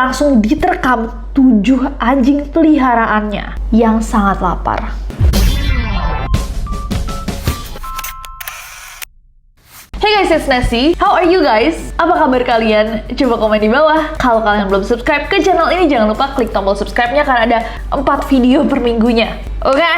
langsung diterkam 7 anjing peliharaannya yang sangat lapar. Hey guys, it's Nessie. How are you guys? Apa kabar kalian? Coba komen di bawah. Kalau kalian belum subscribe ke channel ini, jangan lupa klik tombol subscribe-nya karena ada 4 video per minggunya. Oke?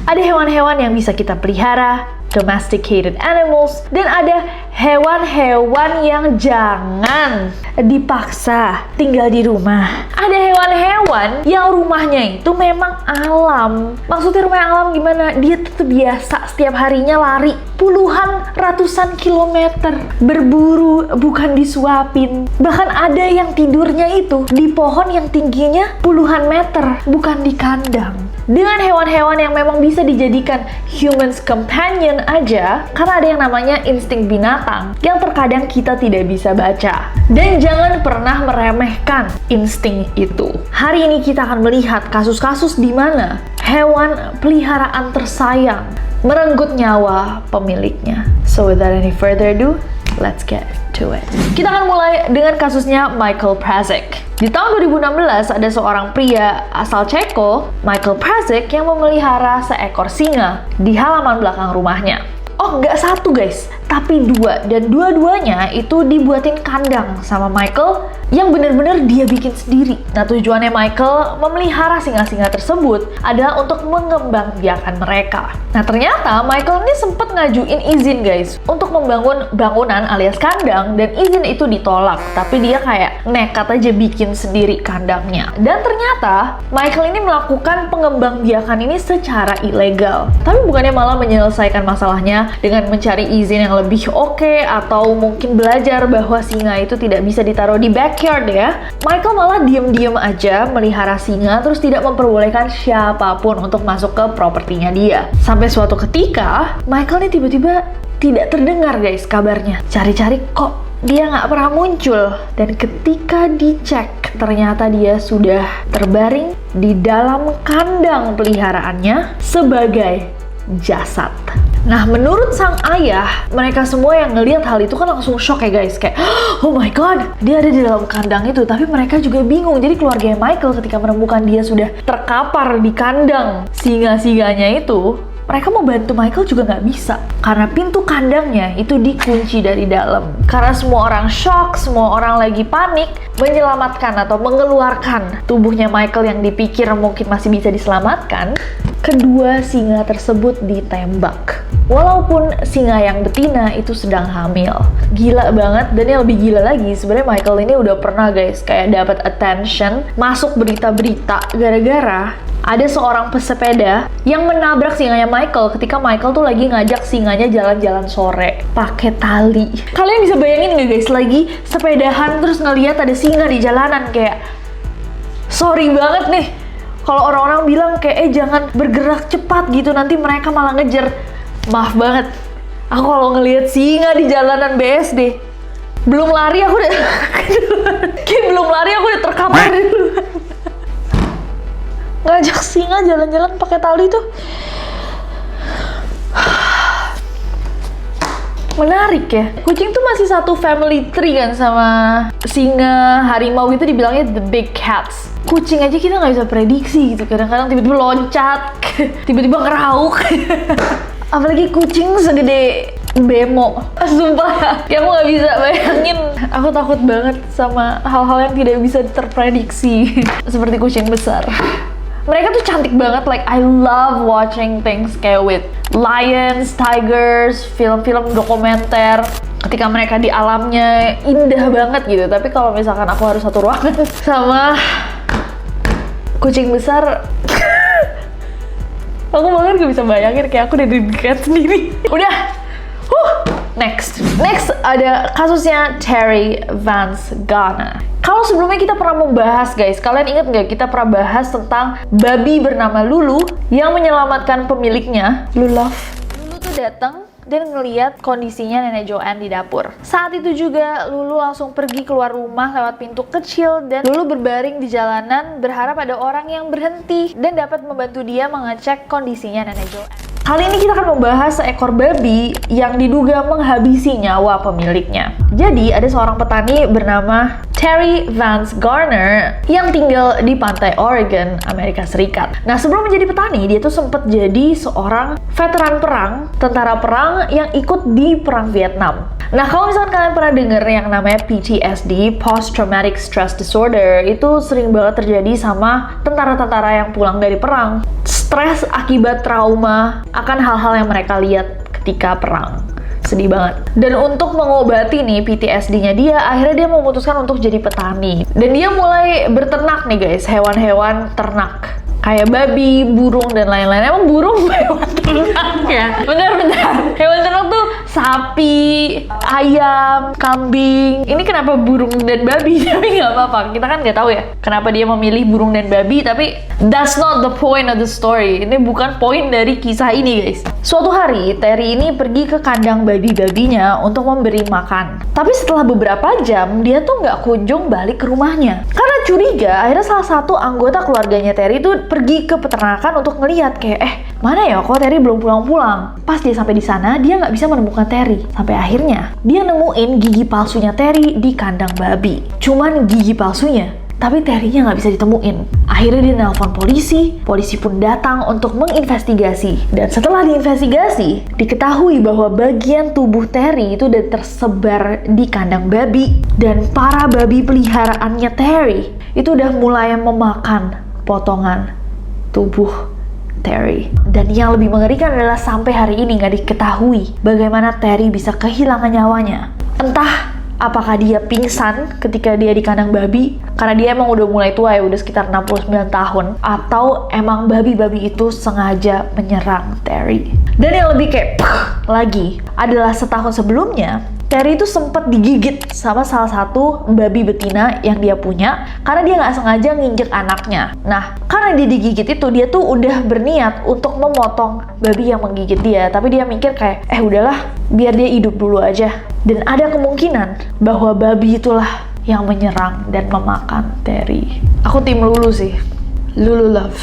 Ada hewan-hewan yang bisa kita pelihara, domesticated animals, dan ada hewan-hewan yang jangan dipaksa tinggal di rumah. Ada hewan-hewan yang rumahnya itu memang alam. Maksudnya rumah yang alam gimana? Dia tetap biasa setiap harinya lari puluhan, ratusan kilometer, berburu, bukan disuapin. Bahkan ada yang tidurnya itu di pohon yang tingginya puluhan meter, bukan di kandang. Dengan hewan-hewan yang memang bisa dijadikan humans companion aja, karena ada yang namanya insting binatang yang terkadang kita tidak bisa baca. Dan jangan pernah meremehkan insting itu. Hari ini kita akan melihat kasus-kasus di mana hewan peliharaan tersayang merenggut nyawa pemiliknya. So without any further ado, let's get to it. Kita akan mulai dengan kasusnya Michael Prasek. Di tahun 2016 ada seorang pria asal Ceko, Michael Prasek, yang memelihara seekor singa di halaman belakang rumahnya. Oh, nggak satu guys, tapi 2. Dan dua-duanya itu dibuatin kandang sama Michael yang benar-benar dia bikin sendiri. Nah, tujuannya Michael memelihara singa-singa tersebut adalah untuk mengembangbiakan mereka. Nah, ternyata Michael ini sempat ngajuin izin guys untuk membangun bangunan alias kandang, dan izin itu ditolak. Tapi dia kayak nekat aja bikin sendiri kandangnya. Dan ternyata Michael ini melakukan pengembangbiakan ini secara ilegal. Tapi bukannya malah menyelesaikan masalahnya dengan mencari izin yang lebih oke, atau mungkin belajar bahwa singa itu tidak bisa ditaruh di backyard ya. Michael malah diem-diem aja melihara singa, terus tidak memperbolehkan siapapun untuk masuk ke propertinya dia. Sampai suatu ketika, Michael nih tiba-tiba tidak terdengar guys kabarnya. Cari-cari kok dia nggak pernah muncul. Dan ketika dicek, ternyata dia sudah terbaring di dalam kandang peliharaannya sebagai jasad. Nah, menurut sang ayah, mereka semua yang ngelihat hal itu kan langsung shock ya guys. Kayak, oh my god, dia ada di dalam kandang itu. Tapi mereka juga bingung. Jadi keluarga Michael ketika menemukan dia sudah terkapar di kandang singa-singanya itu, mereka mau bantu Michael juga nggak bisa. Karena pintu kandangnya itu dikunci dari dalam. Karena semua orang shock, semua orang lagi panik menyelamatkan atau mengeluarkan tubuhnya Michael yang dipikir mungkin masih bisa diselamatkan, kedua singa tersebut ditembak. Walaupun singa yang betina itu sedang hamil. Gila banget, dan yang lebih gila lagi, sebenarnya Michael ini udah pernah guys kayak dapat attention, masuk berita-berita gara-gara ada seorang pesepeda yang menabrak singanya Michael ketika Michael tuh lagi ngajak singanya jalan-jalan sore pakai tali. Kalian bisa bayangin nggak guys, lagi sepedahan terus ngelihat ada singa di jalanan? Kayak sorry banget nih kalau orang-orang bilang kayak jangan bergerak cepat gitu, nanti mereka malah ngejar. Maaf banget, aku kalau ngelihat singa di jalanan BSD, belum lari aku udah terkapar dulu. Ngajak singa jalan-jalan pakai tali tuh menarik ya. Kucing tuh masih satu family tree kan sama singa, harimau itu dibilangnya the big cats. Kucing aja kita nggak bisa prediksi gitu, kadang-kadang tiba-tiba loncat, tiba-tiba ngerauk. Apalagi kucing segede bemo. Sumpah ya, aku nggak bisa bayangin. Aku takut banget sama hal-hal yang tidak bisa terprediksi seperti kucing besar. Mereka tuh cantik banget, like I love watching things kayak with lions, tigers, film-film dokumenter. Ketika mereka di alamnya indah banget gitu. Tapi kalau misalkan aku harus satu ruangan sama kucing besar, aku bahkan gak bisa bayangin, kayak aku udah deg-degan sendiri. Udah, next ada kasusnya Terry Vance Ghana. Kalau sebelumnya kita pernah membahas guys, kalian ingat nggak kita pernah bahas tentang babi bernama Lulu yang menyelamatkan pemiliknya, Lulu tuh datang dan ngeliat kondisinya nenek Joanne di dapur. Saat itu juga Lulu langsung pergi keluar rumah lewat pintu kecil, dan Lulu berbaring di jalanan berharap ada orang yang berhenti dan dapat membantu dia mengecek kondisinya nenek Joanne. Kali ini kita akan membahas seekor babi yang diduga menghabisi nyawa pemiliknya. Jadi ada seorang petani bernama Terry Vance Garner yang tinggal di pantai Oregon, Amerika Serikat. Nah, sebelum menjadi petani, dia tuh sempat jadi seorang veteran perang, tentara perang yang ikut di perang Vietnam. Nah, kalau misalkan kalian pernah denger yang namanya PTSD, Post Traumatic Stress Disorder, itu sering banget terjadi sama tentara-tentara yang pulang dari perang. Stres akibat trauma akan hal-hal yang mereka lihat ketika perang. Sedih banget. Dan untuk mengobati nih PTSD-nya dia, akhirnya dia memutuskan untuk jadi petani. Dan dia mulai berternak nih guys, hewan-hewan ternak. Kayak babi, burung, dan lain-lain. Emang burung hewan ternak ya? Bentar. Hewan ternak tuh sapi, ayam, kambing. Ini kenapa burung dan babi? Tapi nggak apa-apa. Kita kan nggak tahu ya kenapa dia memilih burung dan babi. Tapi that's not the point of the story. Ini bukan poin dari kisah ini guys. Suatu hari, Terry ini pergi ke kandang babi-babinya untuk memberi makan. Tapi setelah beberapa jam, dia tuh nggak kunjung balik ke rumahnya. Karena curiga, akhirnya salah satu anggota keluarganya Terry itu pergi ke peternakan untuk ngeliat kayak, mana ya kok Terry belum pulang-pulang. Pas dia sampai di sana, dia nggak bisa menemukan Terry. Sampai akhirnya, dia nemuin gigi palsunya Terry di kandang babi. Cuman gigi palsunya, tapi Terry-nya nggak bisa ditemuin. Akhirnya dia nelpon polisi pun datang untuk menginvestigasi. Dan setelah diinvestigasi, diketahui bahwa bagian tubuh Terry itu udah tersebar di kandang babi. Dan para babi peliharaannya Terry itu udah mulai memakan potongan tubuh Terry. Dan yang lebih mengerikan adalah sampai hari ini nggak diketahui bagaimana Terry bisa kehilangan nyawanya. Entah apakah dia pingsan ketika dia di kandang babi karena dia emang udah mulai tua ya, udah sekitar 69 tahun, atau emang babi-babi itu sengaja menyerang Terry. Dan yang lebih kayak lagi adalah setahun sebelumnya Terry itu sempat digigit sama salah satu babi betina yang dia punya karena dia nggak sengaja nginjek anaknya. Nah, karena dia digigit itu, dia tuh udah berniat untuk memotong babi yang menggigit dia. Tapi dia mikir kayak, udahlah, biar dia hidup dulu aja. Dan ada kemungkinan bahwa babi itulah yang menyerang dan memakan Terry. Aku tim Lulu sih. Lulu love.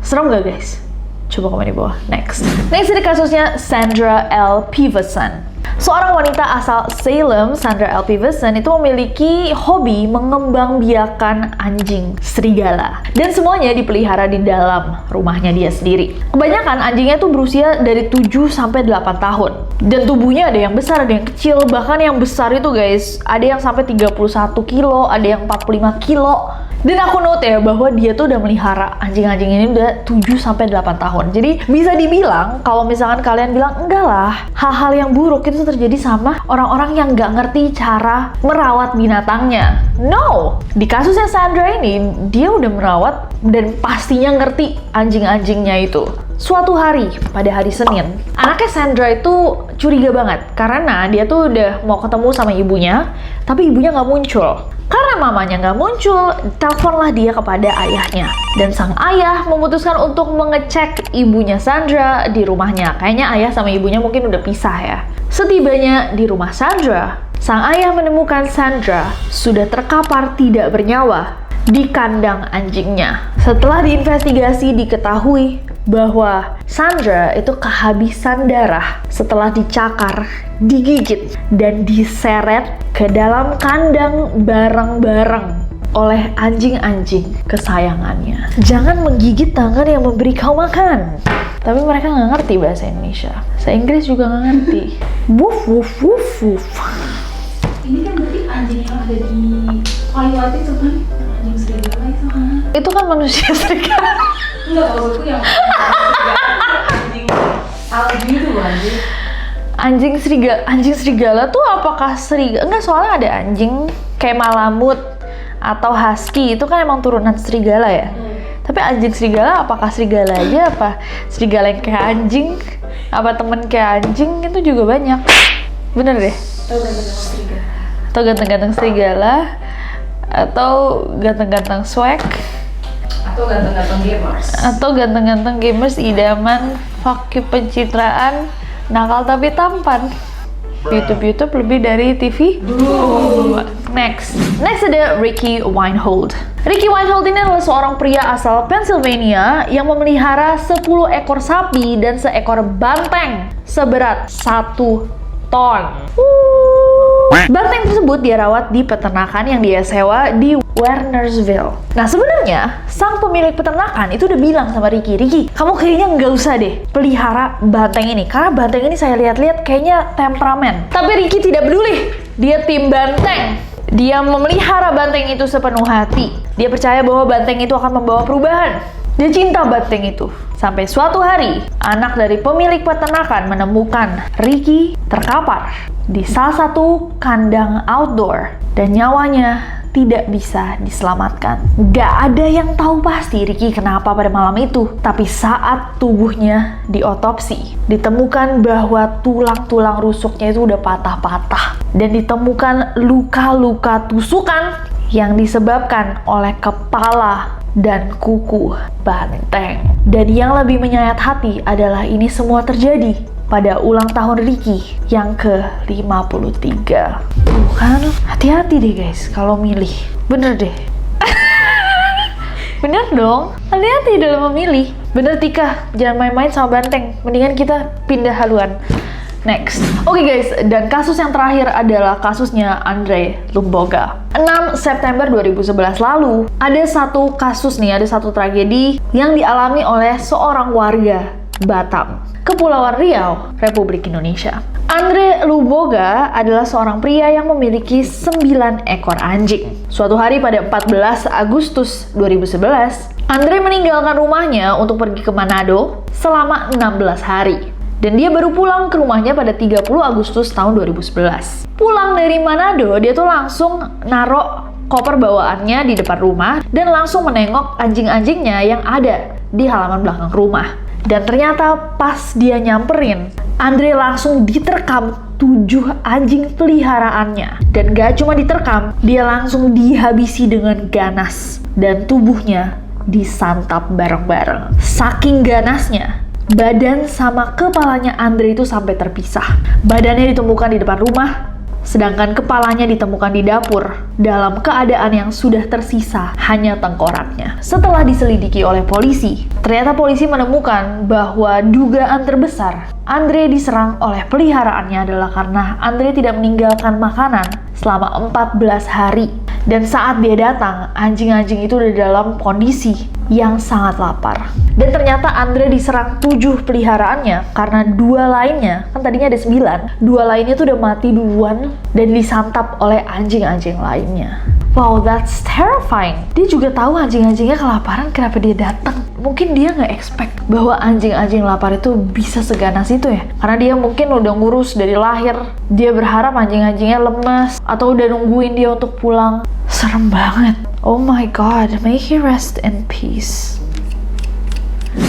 Serem gak guys? Coba komen di bawah. Next ada kasusnya Sandra L. Peverson. Seorang wanita asal Salem, Sandra L. Peverson, itu memiliki hobi mengembangbiakan anjing serigala. Dan semuanya dipelihara di dalam rumahnya dia sendiri. Kebanyakan anjingnya tuh berusia dari 7 sampai 8 tahun. Dan tubuhnya ada yang besar, ada yang kecil. Bahkan yang besar itu guys, ada yang sampai 31 kilo, ada yang 45 kilo. Dan aku note ya bahwa dia tuh udah melihara anjing-anjing ini udah 7-8 tahun. Jadi bisa dibilang kalau misalkan kalian bilang enggak lah, hal-hal yang buruk itu terjadi sama orang-orang yang nggak ngerti cara merawat binatangnya. No! Di kasusnya Sandra ini, dia udah merawat dan pastinya ngerti anjing-anjingnya itu. Suatu hari, pada hari Senin, anaknya Sandra itu curiga banget karena dia tuh udah mau ketemu sama ibunya, tapi ibunya nggak muncul. Karena mamanya nggak muncul, teleponlah dia kepada ayahnya. Dan sang ayah memutuskan untuk mengecek ibunya Sandra di rumahnya. Kayaknya ayah sama ibunya mungkin udah pisah ya. Setibanya di rumah Sandra, sang ayah menemukan Sandra sudah terkapar tidak bernyawa di kandang anjingnya. Setelah diinvestigasi diketahui bahwa Sandra itu kehabisan darah setelah dicakar, digigit, dan diseret ke dalam kandang bareng-bareng oleh anjing-anjing kesayangannya. Jangan menggigit tangan yang memberi kau makan. Tapi mereka nggak ngerti bahasa Indonesia. Bahasa Inggris juga nggak ngerti. Woof, woof, woof, woof. Ini kan berarti anjing yang ada di Hollywood itu kan anjing serigala itu kan? Itu kan manusia serigala. Enggak, maksudku yang anjing algi itu anjing. Anjing serigala tuh apakah serigala? Enggak, soalnya ada anjing kayak Malamut atau Husky, itu kan emang turunan serigala ya. Tapi anjing serigala apakah serigala aja, apa serigala yang kayak anjing, apa temen kayak anjing, itu juga banyak. Bener deh. Atau ganteng-ganteng serigala, atau ganteng-ganteng swag, atau ganteng-ganteng gamers, atau ganteng-ganteng gamers idaman, fuck you pencitraan, nakal tapi tampan. YouTube lebih dari TV. Next ada Ricky Weinhold. Ricky Weinhold ini adalah seorang pria asal Pennsylvania yang memelihara 10 ekor sapi dan seekor banteng seberat 1 ton. Banteng tersebut dia rawat di peternakan yang dia sewa di Wernersville. Nah, sebenarnya sang pemilik peternakan itu udah bilang sama Ricky, kamu kayaknya nggak usah deh pelihara banteng ini, karena banteng ini saya lihat-lihat kayaknya temperamen. Tapi Ricky tidak peduli, dia tim banteng. Dia memelihara banteng itu sepenuh hati. Dia percaya bahwa banteng itu akan membawa perubahan. Dia cinta banteng itu. Sampai suatu hari, anak dari pemilik peternakan menemukan Ricky terkapar di salah satu kandang outdoor dan nyawanya tidak bisa diselamatkan. Gak ada yang tahu pasti Ricky kenapa pada malam itu. Tapi saat tubuhnya diotopsi, ditemukan bahwa tulang-tulang rusuknya itu udah patah-patah. Dan ditemukan luka-luka tusukan yang disebabkan oleh kepala dan kuku banteng. Dan yang lebih menyayat hati adalah ini semua terjadi pada ulang tahun Ricky yang ke-53. Kan, hati-hati deh guys kalau milih. Bener deh. Bener dong, hati-hati dalam memilih. Bener Tika, jangan main-main sama banteng. Mendingan kita pindah haluan. Next. Oke guys, dan kasus yang terakhir adalah kasusnya Andre Lumboga. 6 September 2011 lalu, ada satu kasus nih, ada satu tragedi yang dialami oleh seorang warga Batam, Kepulauan Riau, Republik Indonesia. Andre Lumboga adalah seorang pria yang memiliki 9 ekor anjing. Suatu hari pada 14 Agustus 2011, Andre meninggalkan rumahnya untuk pergi ke Manado selama 16 hari. Dan dia baru pulang ke rumahnya pada 30 Agustus tahun 2011. Pulang dari Manado, dia tuh langsung naruh koper bawaannya di depan rumah dan langsung menengok anjing-anjingnya yang ada di halaman belakang rumah. Dan ternyata pas dia nyamperin, Andre langsung diterkam 7 anjing peliharaannya. Dan gak cuma diterkam, dia langsung dihabisi dengan ganas. Dan tubuhnya disantap bareng-bareng. Saking ganasnya, badan sama kepalanya Andre itu sampai terpisah. Badannya ditemukan di depan rumah, sedangkan kepalanya ditemukan di dapur dalam keadaan yang sudah tersisa hanya tengkoraknya. Setelah diselidiki oleh polisi, ternyata polisi menemukan bahwa dugaan terbesar Andre diserang oleh peliharaannya adalah karena Andre tidak meninggalkan makanan selama 14 hari. Dan saat dia datang, anjing-anjing itu udah dalam kondisi yang sangat lapar. Dan ternyata Andre diserang 7 peliharaannya karena 2 lainnya, kan tadinya ada 9, 2 lainnya tuh udah mati duluan dan disantap oleh anjing-anjing lainnya. Wow, that's terrifying. Dia juga tahu anjing-anjingnya kelaparan, kenapa dia datang? Mungkin dia nggak expect bahwa anjing-anjing lapar itu bisa seganas itu ya. Karena dia mungkin udah ngurus dari lahir. Dia berharap anjing-anjingnya lemas atau udah nungguin dia untuk pulang. Serem banget. Oh my god, may he rest in peace.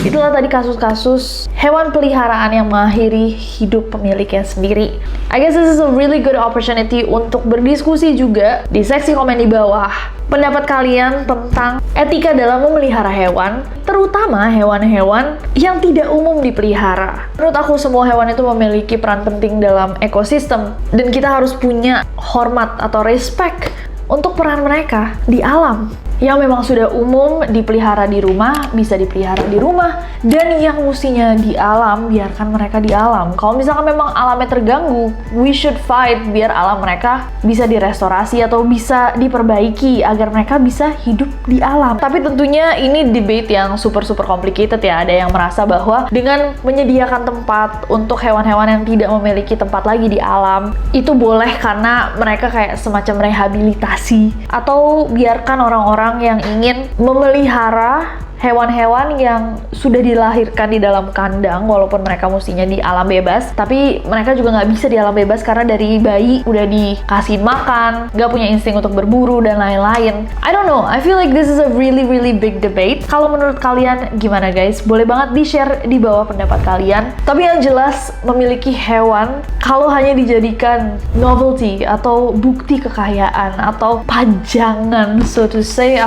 Itulah tadi kasus-kasus hewan peliharaan yang mengakhiri hidup pemiliknya sendiri. I guess this is a really good opportunity untuk berdiskusi juga di seksi komen di bawah. Pendapat kalian tentang etika dalam memelihara hewan, terutama hewan-hewan yang tidak umum dipelihara. Menurut aku semua hewan itu memiliki peran penting dalam ekosistem dan kita harus punya hormat atau respect untuk peran mereka di alam. Yang memang sudah umum dipelihara di rumah, bisa dipelihara di rumah. Dan yang mestinya di alam, biarkan mereka di alam. Kalau misalkan memang alamnya terganggu, we should fight biar alam mereka bisa direstorasi atau bisa diperbaiki agar mereka bisa hidup di alam. Tapi tentunya ini debate yang super complicated ya. Ada yang merasa bahwa dengan menyediakan tempat untuk hewan-hewan yang tidak memiliki tempat lagi di alam, itu boleh karena mereka kayak semacam rehabilitasi. Atau biarkan orang-orang yang ingin memelihara hewan-hewan yang sudah dilahirkan di dalam kandang walaupun mereka mestinya di alam bebas, tapi mereka juga nggak bisa di alam bebas karena dari bayi udah dikasih makan, nggak punya insting untuk berburu dan lain-lain. I don't know, I feel like this is a really big debate. Kalau menurut kalian gimana guys? Boleh banget di-share di bawah pendapat kalian. Tapi yang jelas memiliki hewan kalau hanya dijadikan novelty atau bukti kekayaan atau pajangan so to say,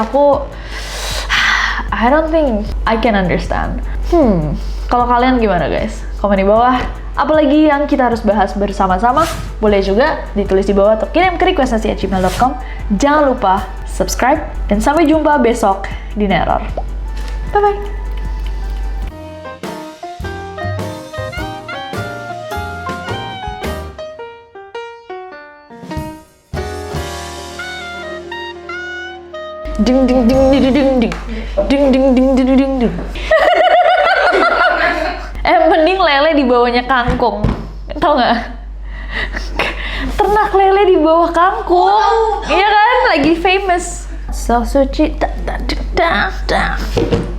I don't think I can understand. Kalau kalian gimana guys? Komen di bawah. apalagi yang kita harus bahas bersama-sama, boleh juga ditulis di bawah atau kirim ke requestnasi@gmail.com. Jangan lupa subscribe, dan sampai jumpa besok di Neror. Bye-bye! Ding ding ding ding ding ding ding ding ding ding ding ding. Mending lele di bawahnya kangkung, tau nggak? Ternak lele di bawah kangkung, iya kan? Lagi famous. So suci,